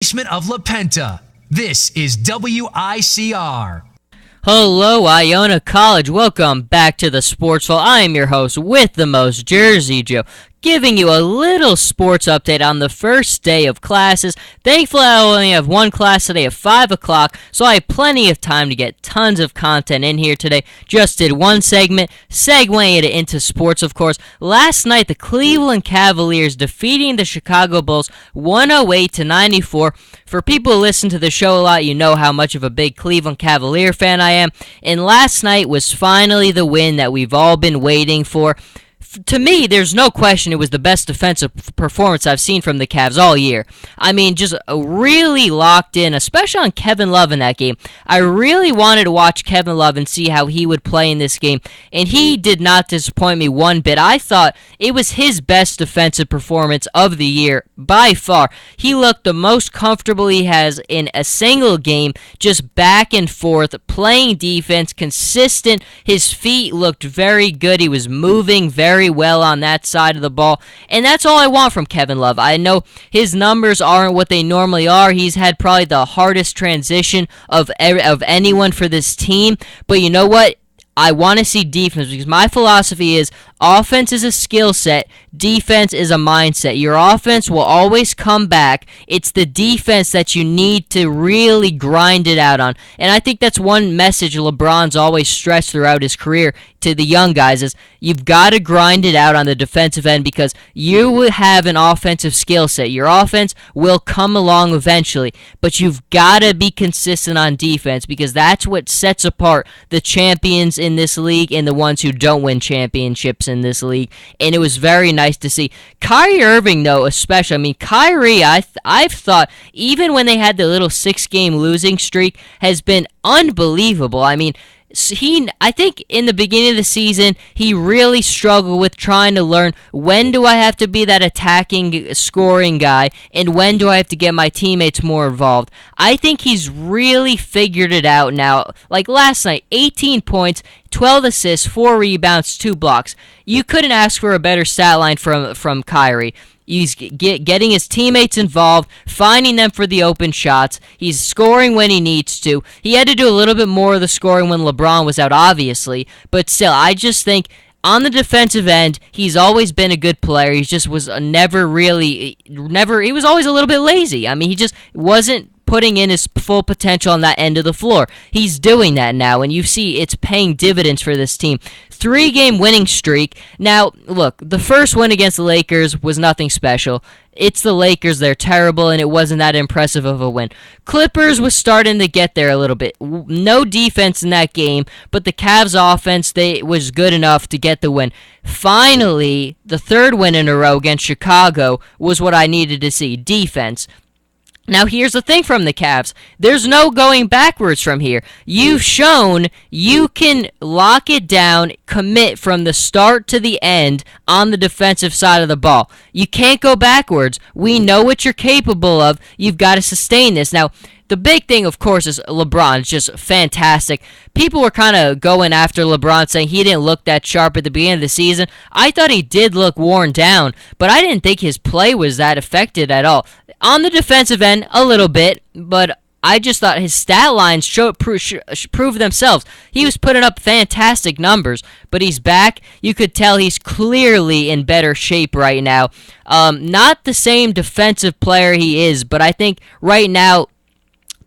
Basement of La Penta. This is WICR. Hello, Iona College. Welcome back to the Sportsville. I am your host with the most, Jersey Joe, giving you a little sports update on the first day of classes. Thankfully, I only have one class today at 5 o'clock, so I have plenty of time to get tons of content in here today. Just did one segment, segueing it into sports, of course. Last night, the Cleveland Cavaliers defeating the Chicago Bulls 108-94. For people who listen to the show a lot, you know how much of a big Cleveland Cavalier fan I am. And last night was finally the win that we've all been waiting for. To me, there's no question it was the best defensive performance I've seen from the Cavs all year. I mean, just really locked in, especially on Kevin Love in that game. I really wanted to watch Kevin Love and see how he would play in this game, and he did not disappoint me one bit. I thought it was his best defensive performance of the year by far. He looked the most comfortable he has in a single game, just back and forth, playing defense, consistent. His feet looked very good. He was moving very well on that side of the ball, and that's all I want from Kevin Love. I know his numbers aren't what they normally are. He's had probably the hardest transition of anyone for this team, but you know what? I want to see defense because my philosophy is offense is a skill set, defense is a mindset. Your offense will always come back. It's the defense that you need to really grind it out on. And I think that's one message LeBron's always stressed throughout his career to the young guys is you've got to grind it out on the defensive end because you will have an offensive skill set. Your offense will come along eventually, but you've got to be consistent on defense because that's what sets apart the champions in this league and the ones who don't win championships in this league. And it was very nice to see. Kyrie Irving, though, especially. I mean, Kyrie, I've thought, even when they had the little 6-game losing streak, has been unbelievable. I mean, I think in the beginning of the season, he really struggled with trying to learn when do I have to be that attacking, scoring guy, and when do I have to get my teammates more involved. I think he's really figured it out now. Like last night, 18 points, 12 assists, 4 rebounds, 2 blocks. You couldn't ask for a better stat line from Kyrie. He's getting his teammates involved, finding them for the open shots. He's scoring when he needs to. He had to do a little bit more of the scoring when LeBron was out, obviously. But still, I just think on the defensive end, he's always been a good player. He just was he was always a little bit lazy. I mean, he just wasn't putting in his full potential on that end of the floor. He's doing that now, and you see it's paying dividends for this team. 3-game winning streak. Now, look, the first win against the Lakers was nothing special. It's the Lakers, they're terrible, and it wasn't that impressive of a win. Clippers was starting to get there a little bit. No defense in that game, but the Cavs offense was good enough to get the win. Finally, the third win in a row against Chicago was what I needed to see, defense. Now, here's the thing from the Cavs. There's no going backwards from here. You've shown you can lock it down, commit from the start to the end on the defensive side of the ball. You can't go backwards. We know what you're capable of. You've got to sustain this. Now, the big thing, of course, is LeBron. It's just fantastic. People were kind of going after LeBron, saying he didn't look that sharp at the beginning of the season. I thought he did look worn down, but I didn't think his play was that affected at all. On the defensive end, a little bit, but I just thought his stat lines prove themselves. He was putting up fantastic numbers, but he's back. You could tell he's clearly in better shape right now. Not the same defensive player he is, but I think right now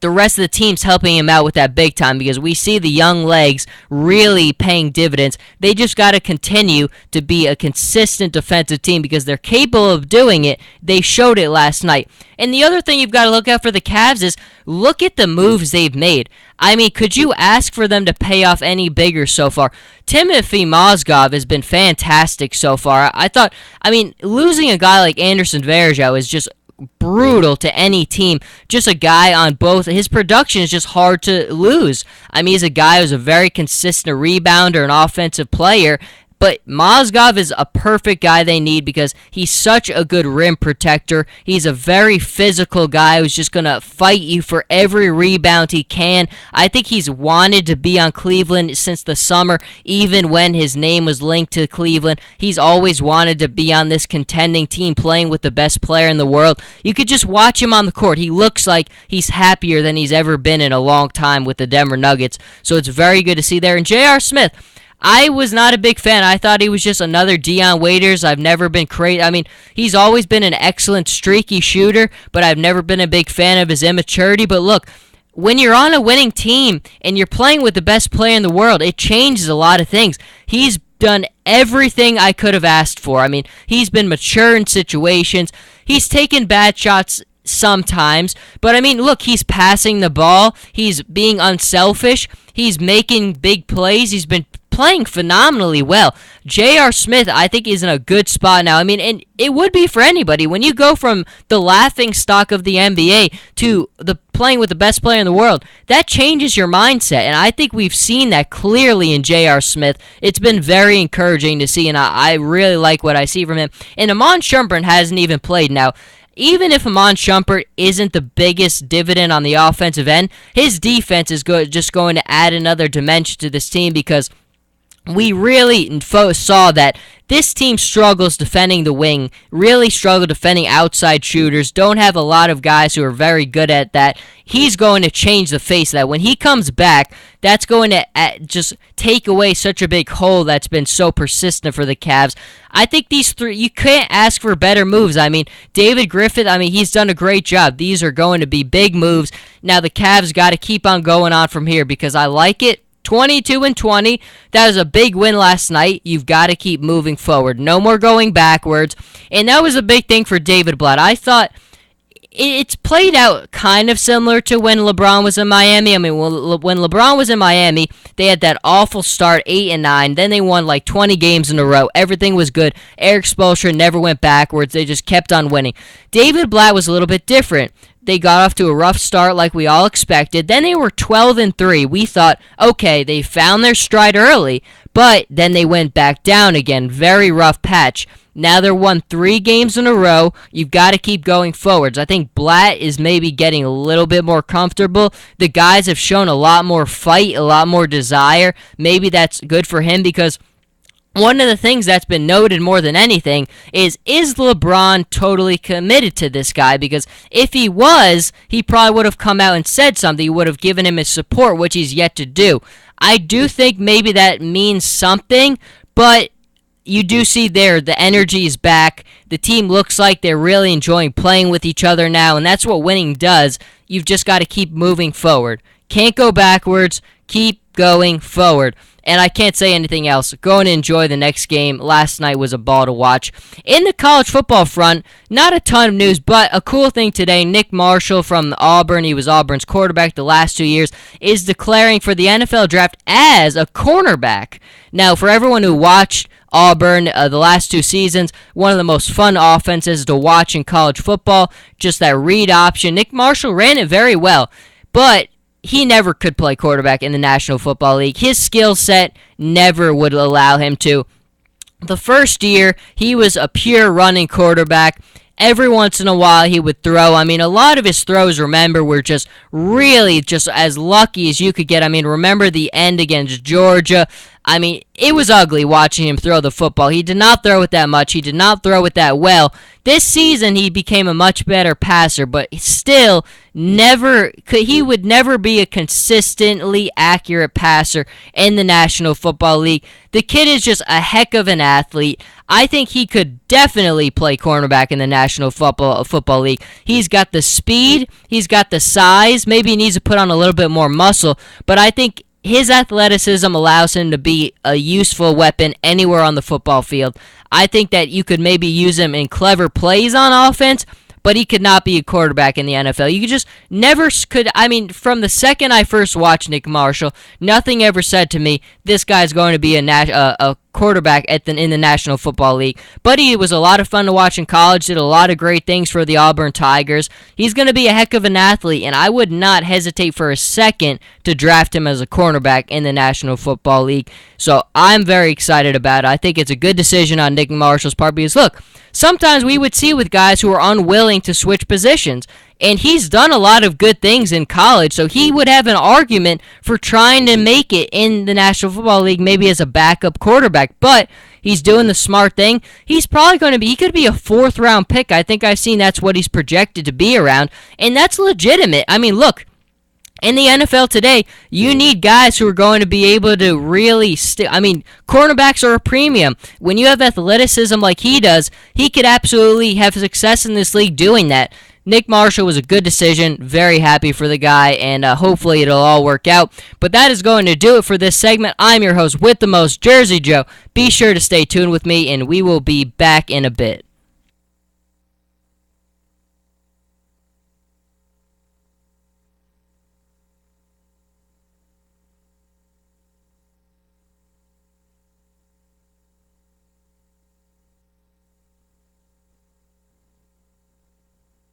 the rest of the team's helping him out with that big time because we see the young legs really paying dividends. They just got to continue to be a consistent defensive team because they're capable of doing it. They showed it last night. And the other thing you've got to look out for the Cavs is look at the moves they've made. I mean, could you ask for them to pay off any bigger so far? Timothy Mozgov has been fantastic so far. Losing a guy like Anderson Varejao is just brutal to any team. Just a guy on both. His production is just hard to lose. I mean, he's a guy who's a very consistent rebounder and offensive player, But Mozgov is a perfect guy they need because he's such a good rim protector. He's a very physical guy who's just going to fight you for every rebound he can. I think he's wanted to be on Cleveland since the summer, even when his name was linked to Cleveland. He's always wanted to be on this contending team playing with the best player in the world. You could just watch him on the court. He looks like he's happier than he's ever been in a long time with the Denver Nuggets. So it's very good to see there. And J.R. Smith, I was not a big fan. I thought he was just another Dion Waiters. I've never been crazy. I mean, he's always been an excellent streaky shooter, but I've never been a big fan of his immaturity. But look, when you're on a winning team and you're playing with the best player in the world, it changes a lot of things. He's done everything I could have asked for. I mean, he's been mature in situations. He's taken bad shots sometimes, but I mean, look, he's passing the ball. He's being unselfish. He's making big plays. He's been playing phenomenally well. J.R. Smith, I think, is in a good spot now. I mean, and it would be for anybody. When you go from the laughing stock of the NBA to the playing with the best player in the world, that changes your mindset, and I think we've seen that clearly in J.R. Smith. It's been very encouraging to see, and I really like what I see from him. And Iman Shumpert hasn't even played now. Even if Iman Shumpert isn't the biggest dividend on the offensive end, his defense is just going to add another dimension to this team because we really saw that this team struggles defending the wing, really struggle defending outside shooters, don't have a lot of guys who are very good at that. He's going to change the face of that. When he comes back, that's going to just take away such a big hole that's been so persistent for the Cavs. I think these three, you can't ask for better moves. I mean, David Griffin, he's done a great job. These are going to be big moves. Now the Cavs got to keep on going on from here because I like it. 22-20. That was a big win last night. You've got to keep moving forward. No more going backwards. And that was a big thing for David Blatt. I thought it's played out kind of similar to when LeBron was in Miami. I mean, when LeBron was in Miami, they had that awful start, 8-9. Then they won like 20 games in a row. Everything was good. Erik Spoelstra never went backwards. They just kept on winning. David Blatt was a little bit different. They got off to a rough start like we all expected. Then they were 12-3. We thought, okay, they found their stride early, but then they went back down again. Very rough patch. Now they're won 3 games in a row. You've got to keep going forwards. I think Blatt is maybe getting a little bit more comfortable. The guys have shown a lot more fight, a lot more desire. Maybe that's good for him because one of the things that's been noted more than anything is LeBron totally committed to this guy? Because if he was, he probably would have come out and said something. He would have given him his support, which he's yet to do. I do think maybe that means something, but you do see there the energy is back. The team looks like they're really enjoying playing with each other now, and that's what winning does. You've just got to keep moving forward. Can't go backwards. Keep going forward. And I can't say anything else. Go and enjoy the next game. Last night was a ball to watch. In the college football front, not a ton of news, but a cool thing today. Nick Marshall from Auburn, he was Auburn's quarterback the last 2 years, is declaring for the NFL draft as a cornerback. Now, for everyone who watched Auburn the last 2 seasons, one of the most fun offenses to watch in college football, just that read option. Nick Marshall ran it very well, but he never could play quarterback in the National Football League. His skill set never would allow him to. The first year, he was a pure running quarterback. Every once in a while, he would throw. I mean, a lot of his throws, remember, were just really just as lucky as you could get. I mean, remember the end against Georgia. I mean, it was ugly watching him throw the football. He did not throw it that much. He did not throw it that well. This season, he became a much better passer, but still he would never be a consistently accurate passer in the National Football League. The kid is just a heck of an athlete. I think he could definitely play cornerback in the National Football League. He's got the speed. He's got the size. Maybe he needs to put on a little bit more muscle, but I think his athleticism allows him to be a useful weapon anywhere on the football field. I think that you could maybe use him in clever plays on offense, but he could not be a quarterback in the NFL. You could just never could. I mean, from the second I first watched Nick Marshall, nothing ever said to me, this guy's going to be a quarterback in the National Football League. But he was a lot of fun to watch in college, did a lot of great things for the Auburn Tigers. He's going to be a heck of an athlete, and I would not hesitate for a second to draft him as a cornerback in the National Football League. So I'm very excited about it. I think it's a good decision on Nick Marshall's part because, look, sometimes we would see with guys who are unwilling to switch positions, and he's done a lot of good things in college, so he would have an argument for trying to make it in the National Football League maybe as a backup quarterback, but he's doing the smart thing. He's probably going to be, he could be a 4th-round pick. I think I've seen that's what he's projected to be around, and that's legitimate. I mean, look, in the NFL today, you need guys who are going to be able to really cornerbacks are a premium. When you have athleticism like he does, he could absolutely have success in this league doing that. Nick Marshall was a good decision. Very happy for the guy, and hopefully it'll all work out. But that is going to do it for this segment. I'm your host with the most, Jersey Joe. Be sure to stay tuned with me, and we will be back in a bit.